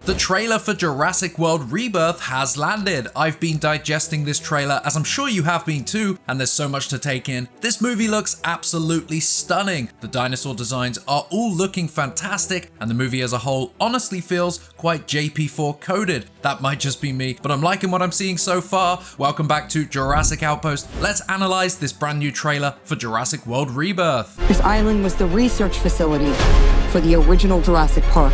The trailer for Jurassic World Rebirth has landed. I've been digesting this trailer, as I'm sure you have been too, and there's so much to take in. This movie looks absolutely stunning. The dinosaur designs are all looking fantastic, and the movie as a whole honestly feels quite JP4 coded. That might just be me, but I'm liking what I'm seeing so far. Welcome back to Jurassic Outpost. Let's analyze this brand new trailer for Jurassic World Rebirth. This island was the research facility for the original Jurassic Park.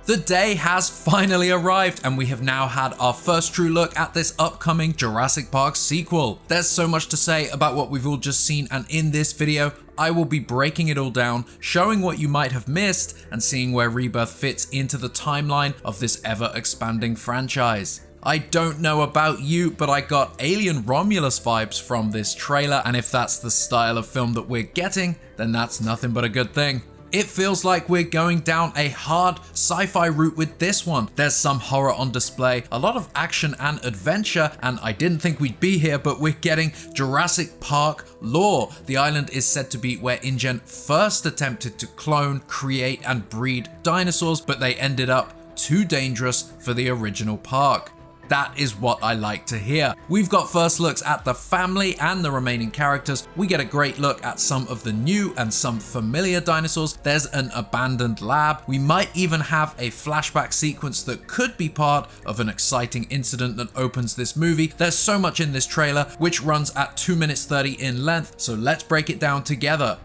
The day has finally arrived, and we have now had our first true look at this upcoming Jurassic Park sequel. There's so much to say about what we've all just seen, and in this video, I will be breaking it all down, showing what you might have missed, and seeing where Rebirth fits into the timeline of this ever-expanding franchise. I don't know about you, but I got Alien Romulus vibes from this trailer, and if that's the style of film that we're getting, then that's nothing but a good thing. It feels like we're going down a hard sci-fi route with this one. There's some horror on display, a lot of action and adventure, and I didn't think we'd be here, but we're getting Jurassic Park lore. The island is said to be where InGen first attempted to clone, create, and breed dinosaurs, but they ended up too dangerous for the original park. That is what I like to hear. We've got first looks at the family and the remaining characters. We get a great look at some of the new and some familiar dinosaurs. There's an abandoned lab. We might even have a flashback sequence that could be part of an exciting incident that opens this movie. There's so much in this trailer, which runs at 2 minutes 30 in length, so let's break it down together.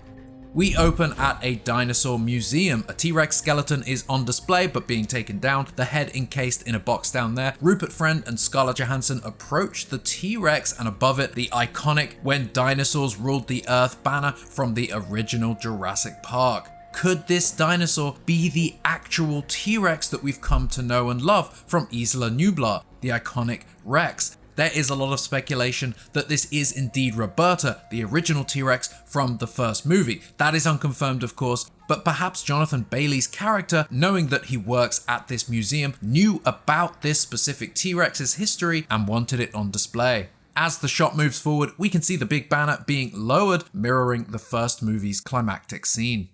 We open at a dinosaur museum. A T-Rex skeleton is on display but being taken down, the head encased in a box down there. Rupert Friend and Scarlett Johansson approach the T-Rex, and above it, the iconic "When Dinosaurs Ruled the Earth" banner from the original Jurassic Park. Could this dinosaur be the actual T-Rex that we've come to know and love from Isla Nublar, the iconic Rex? There is a lot of speculation that this is indeed Roberta, the original T-Rex from the first movie. That is unconfirmed, of course, but perhaps Jonathan Bailey's character, knowing that he works at this museum, knew about this specific T-Rex's history and wanted it on display. As the shot moves forward, we can see the big banner being lowered, mirroring the first movie's climactic scene.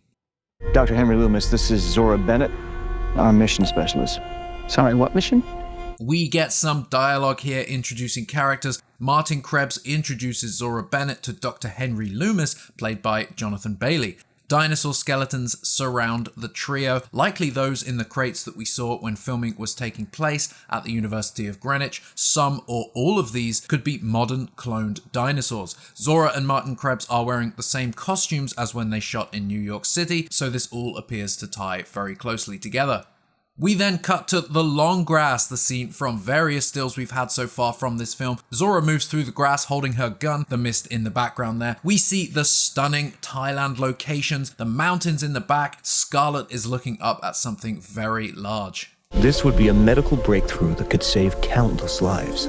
Dr. Henry Loomis, this is Zora Bennett. I'm mission specialist. Sorry, what mission? We get some dialogue here introducing characters. Martin Krebs introduces Zora Bennett to Dr. Henry Loomis, played by Jonathan Bailey. Dinosaur skeletons surround the trio, likely those in the crates that we saw when filming was taking place at the University of Greenwich. Some or all of these could be modern cloned dinosaurs. Zora and Martin Krebs are wearing the same costumes as when they shot in New York City, so this all appears to tie very closely together. We then cut to the long grass, the scene from various stills we've had so far from this film. Zora moves through the grass holding her gun, the mist in the background there. We see the stunning Thailand locations, the mountains in the back. Scarlett is looking up at something very large. This would be a medical breakthrough that could save countless lives.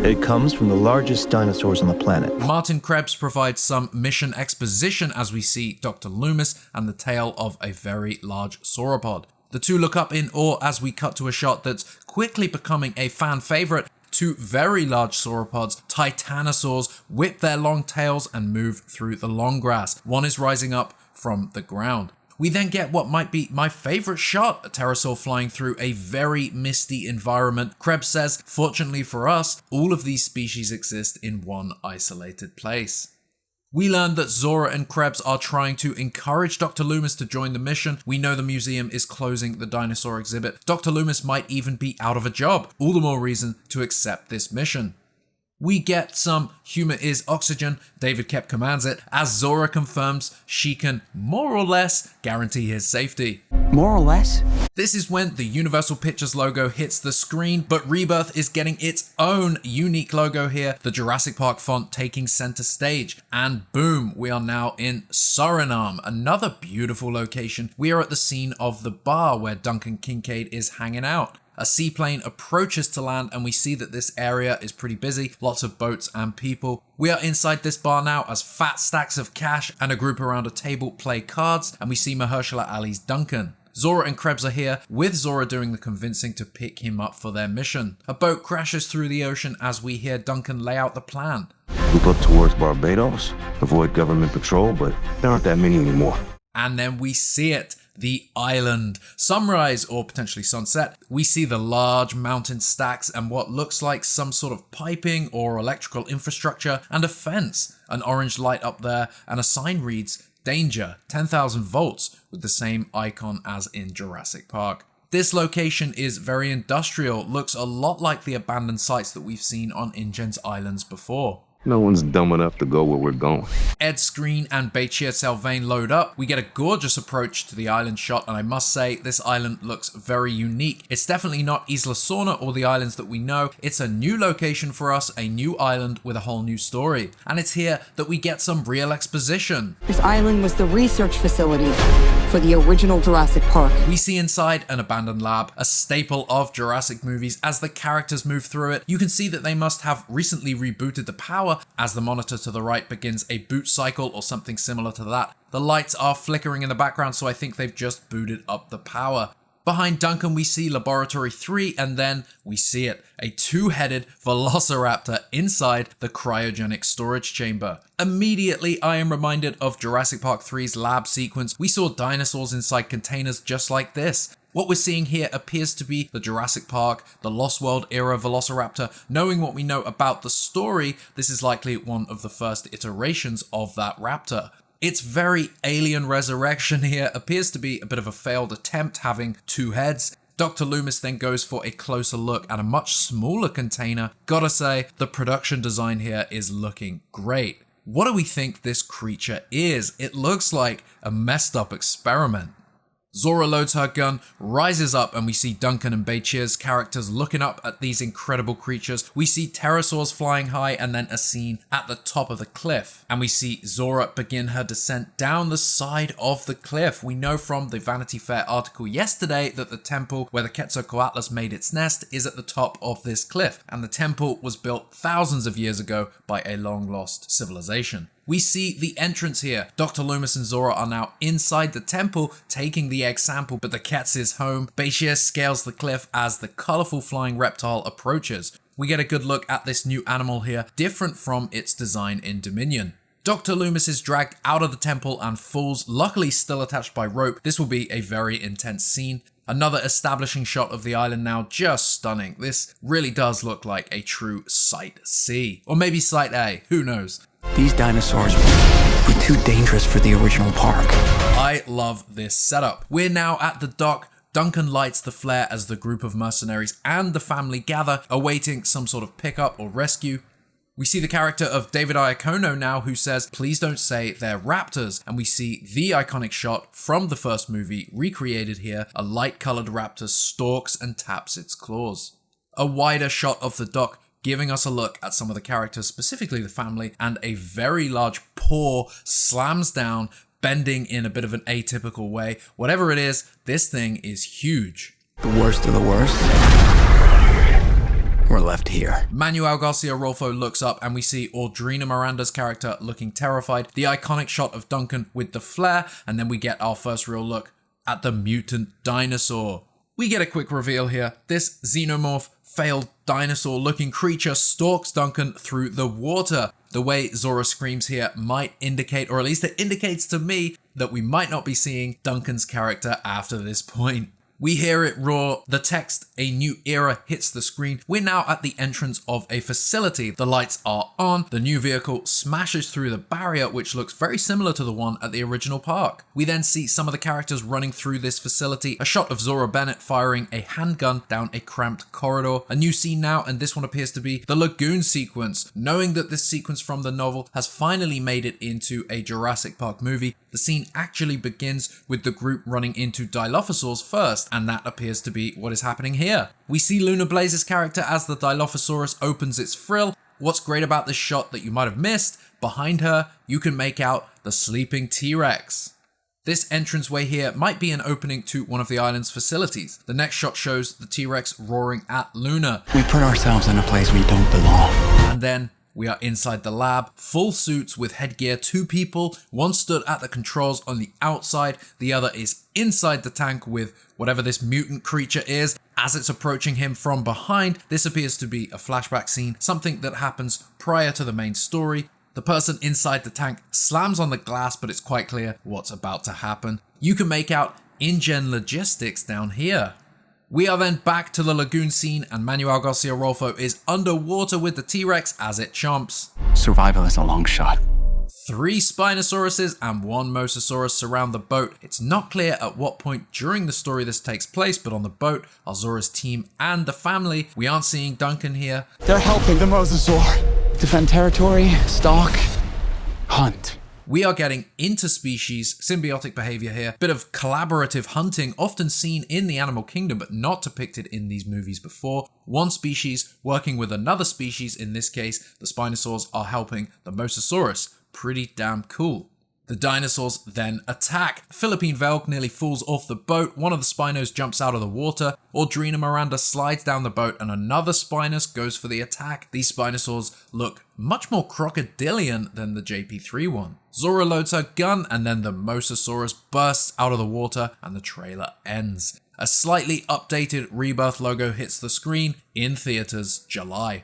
It comes from the largest dinosaurs on the planet. Martin Krebs provides some mission exposition as we see Dr. Loomis and the tail of a very large sauropod. The two look up in awe as we cut to a shot that's quickly becoming a fan favorite. Two very large sauropods, titanosaurs, whip their long tails and move through the long grass. One is rising up from the ground. We then get what might be my favorite shot, a pterosaur flying through a very misty environment. Krebs says, fortunately for us, all of these species exist in one isolated place. We learn that Zora and Krebs are trying to encourage Dr. Loomis to join the mission. We know the museum is closing the dinosaur exhibit. Dr. Loomis might even be out of a job. All the more reason to accept this mission. We get some "humor is oxygen," David Koepp commands it, as Zora confirms she can more or less guarantee his safety. More or less? This is when the Universal Pictures logo hits the screen, but Rebirth is getting its own unique logo here, the Jurassic Park font taking center stage. And boom, we are now in Suriname, another beautiful location. We are at the scene of the bar where Duncan Kincaid is hanging out. A seaplane approaches to land and we see that this area is pretty busy, lots of boats and people. We are inside this bar now as fat stacks of cash and a group around a table play cards, and we see Mahershala Ali's Duncan. Zora and Krebs are here, with Zora doing the convincing to pick him up for their mission. A boat crashes through the ocean as we hear Duncan lay out the plan. Move up towards Barbados, avoid government patrol, but there aren't that many anymore. And then we see it. the island. Sunrise or potentially sunset, we see the large mountain stacks and what looks like some sort of piping or electrical infrastructure and a fence, an orange light up there, and a sign reads Danger, 10,000 volts, with the same icon as in Jurassic Park. This location is very industrial, looks a lot like the abandoned sites that we've seen on InGen's islands before. No one's dumb enough to go where we're going. Ed Skrein and Baichir Sylvain load up. We get a gorgeous approach to the island shot, and I must say, this island looks very unique. It's definitely not Isla Sorna or the islands that we know. It's a new location for us, a new island with a whole new story. And it's here that we get some real exposition. This island was the research facility for the original Jurassic Park. We see inside an abandoned lab, a staple of Jurassic movies. As the characters move through it, you can see that they must have recently rebooted the power as the monitor to the right begins a boot cycle or something similar to that. The lights are flickering in the background, so I think they've just booted up the power. Behind Duncan, we see Laboratory 3, and then we see it, a two-headed velociraptor inside the cryogenic storage chamber. Immediately, I am reminded of Jurassic Park 3's lab sequence. We saw dinosaurs inside containers just like this. What we're seeing here appears to be the Jurassic Park, the Lost World era Velociraptor. Knowing what we know about the story, this is likely one of the first iterations of that raptor. Its very alien resurrection here appears to be a bit of a failed attempt, having two heads. Dr. Loomis then goes for a closer look at a much smaller container. Gotta say, the production design here is looking great. What do we think this creature is? It looks like a messed up experiment. Zora loads her gun, rises up, and we see Duncan and Baichir's characters looking up at these incredible creatures. We see pterosaurs flying high and then a scene at the top of the cliff. And we see Zora begin her descent down the side of the cliff. We know from the Vanity Fair article yesterday that the temple where the Quetzalcoatlus made its nest is at the top of this cliff. And the temple was built thousands of years ago by a long lost civilization. We see the entrance here. Dr. Loomis and Zora are now inside the temple taking the egg sample, but the Quetz is home. Baichir scales the cliff as the colorful flying reptile approaches. We get a good look at this new animal here, different from its design in Dominion. Dr. Loomis is dragged out of the temple and falls, luckily still attached by rope. This will be a very intense scene. Another establishing shot of the island now, just stunning. This really does look like a true Site C. Or maybe Site A, who knows? These dinosaurs were too dangerous for the original park. I love this setup. We're now at the dock. Duncan lights the flare as the group of mercenaries and the family gather, awaiting some sort of pickup or rescue. We see the character of David Iacono now, who says, "Please don't say they're raptors." And we see the iconic shot from the first movie recreated here. A light-colored raptor stalks and taps its claws. A wider shot of the dock giving us a look at some of the characters, specifically the family, and a very large paw slams down, bending in a bit of an atypical way. Whatever it is, this thing is huge. The worst of the worst. We're left here. Manuel Garcia Rolfo looks up and we see Audrina Miranda's character looking terrified. The iconic shot of Duncan with the flare, and then we get our first real look at the mutant dinosaur. We get a quick reveal here. This xenomorph, failed dinosaur-looking creature stalks Duncan through the water. The way Zora screams here might indicate, or at least it indicates to me, that we might not be seeing Duncan's character after this point. We hear it roar, the text, "A new era," hits the screen. We're now at the entrance of a facility. The lights are on, the new vehicle smashes through the barrier, which looks very similar to the one at the original park. We then see some of the characters running through this facility, a shot of Zora Bennett firing a handgun down a cramped corridor. A new scene now, and this one appears to be the lagoon sequence. Knowing that this sequence from the novel has finally made it into a Jurassic Park movie, the scene actually begins with the group running into Dilophosaurs first, and that appears to be what is happening here. We see Luna Blaze's character as the Dilophosaurus opens its frill. What's great about this shot that you might have missed, behind her, you can make out the sleeping T-Rex. This entranceway here might be an opening to one of the island's facilities. The next shot shows the T-Rex roaring at Luna. We put ourselves in a place we don't belong. And then we are inside the lab, full suits with headgear, two people, one stood at the controls on the outside, the other is inside the tank with whatever this mutant creature is. As it's approaching him from behind, this appears to be a flashback scene, something that happens prior to the main story. The person inside the tank slams on the glass, but it's quite clear what's about to happen. You can make out InGen logistics down here. We are then back to the lagoon scene, and Manuel Garcia Rolfo is underwater with the T-Rex as it chomps. Survival is a long shot. 3 Spinosauruses and 1 Mosasaurus surround the boat. It's not clear at what point during the story this takes place, but on the boat are Zora's team and the family. We aren't seeing Duncan here. They're helping the mosasaur defend territory, stalk, hunt. We are getting interspecies symbiotic behavior here, bit of collaborative hunting often seen in the animal kingdom but not depicted in these movies before. One species working with another species, in this case the Spinosaurs are helping the Mosasaurus. Pretty damn cool. The dinosaurs then attack. Philippine Velk nearly falls off the boat, one of the Spinos jumps out of the water, Audrina Miranda slides down the boat and another Spinus goes for the attack. These Spinosaurs look much more crocodilian than the JP3 one. Zora loads her gun and then the Mosasaurus bursts out of the water and the trailer ends. A slightly updated Rebirth logo hits the screen in theaters July.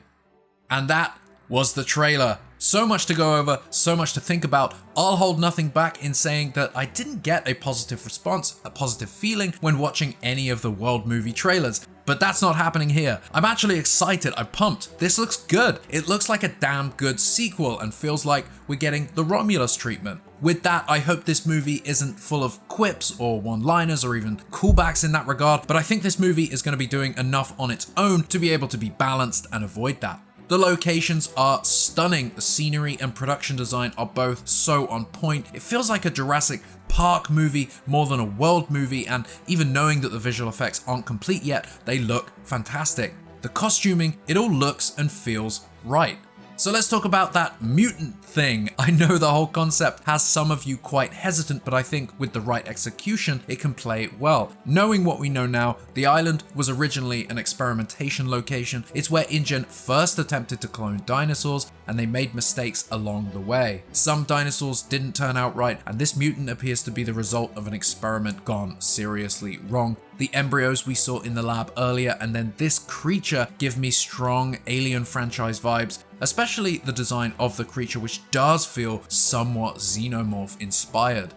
And that was the trailer. So much to go over, so much to think about. I'll hold nothing back in saying that I didn't get a positive response, a positive feeling when watching any of the World movie trailers. But that's not happening here. I'm actually excited, I'm pumped. This looks good. It looks like a damn good sequel and feels like we're getting the Romulus treatment. With that, I hope this movie isn't full of quips or one-liners or even callbacks in that regard, but I think this movie is going to be doing enough on its own to be able to be balanced and avoid that. The locations are stunning. The scenery and production design are both so on point. It feels like a Jurassic Park movie more than a World movie, and even knowing that the visual effects aren't complete yet, they look fantastic. The costuming, it all looks and feels right. So let's talk about that mutant thing. I know the whole concept has some of you quite hesitant, but I think with the right execution, it can play well. Knowing what we know now, the island was originally an experimentation location. It's where InGen first attempted to clone dinosaurs, and they made mistakes along the way. Some dinosaurs didn't turn out right, and this mutant appears to be the result of an experiment gone seriously wrong. The embryos we saw in the lab earlier and then this creature give me strong Alien franchise vibes, especially the design of the creature, which does feel somewhat xenomorph inspired.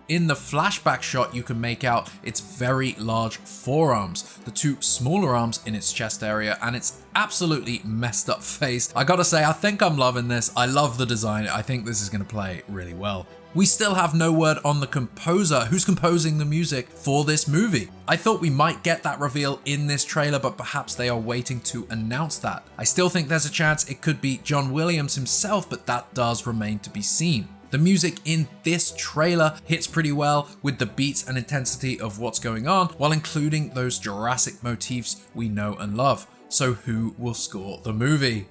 In the flashback shot, you can make out its very large forearms, the 2 smaller arms in its chest area, and its absolutely messed up face. I gotta say, I think I'm loving this. I love the design. I think this is gonna play really well. We still have no word on the composer who's composing the music for this movie. I thought we might get that reveal in this trailer, but perhaps they are waiting to announce that. I still think there's a chance it could be John Williams himself, but that does remain to be seen. The music in this trailer hits pretty well with the beats and intensity of what's going on, while including those Jurassic motifs we know and love. So who will score the movie?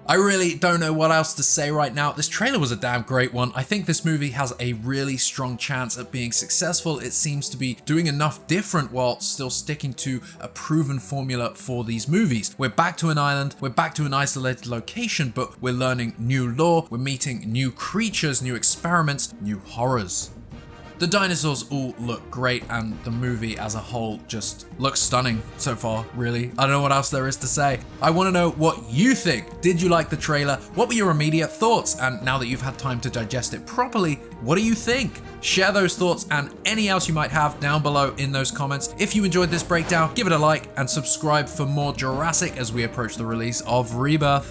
I really don't know what else to say right now. This trailer was a damn great one. I think this movie has a really strong chance at being successful. It seems to be doing enough different while still sticking to a proven formula for these movies. We're back to an island, we're back to an isolated location, but we're learning new lore, we're meeting new creatures, new experiments, new horrors. The dinosaurs all look great, and the movie as a whole just looks stunning so far, really. I don't know what else there is to say. I want to know what you think. Did you like the trailer? What were your immediate thoughts? And now that you've had time to digest it properly, what do you think? Share those thoughts and any else you might have down below in those comments. If you enjoyed this breakdown, give it a like and subscribe for more Jurassic as we approach the release of Rebirth.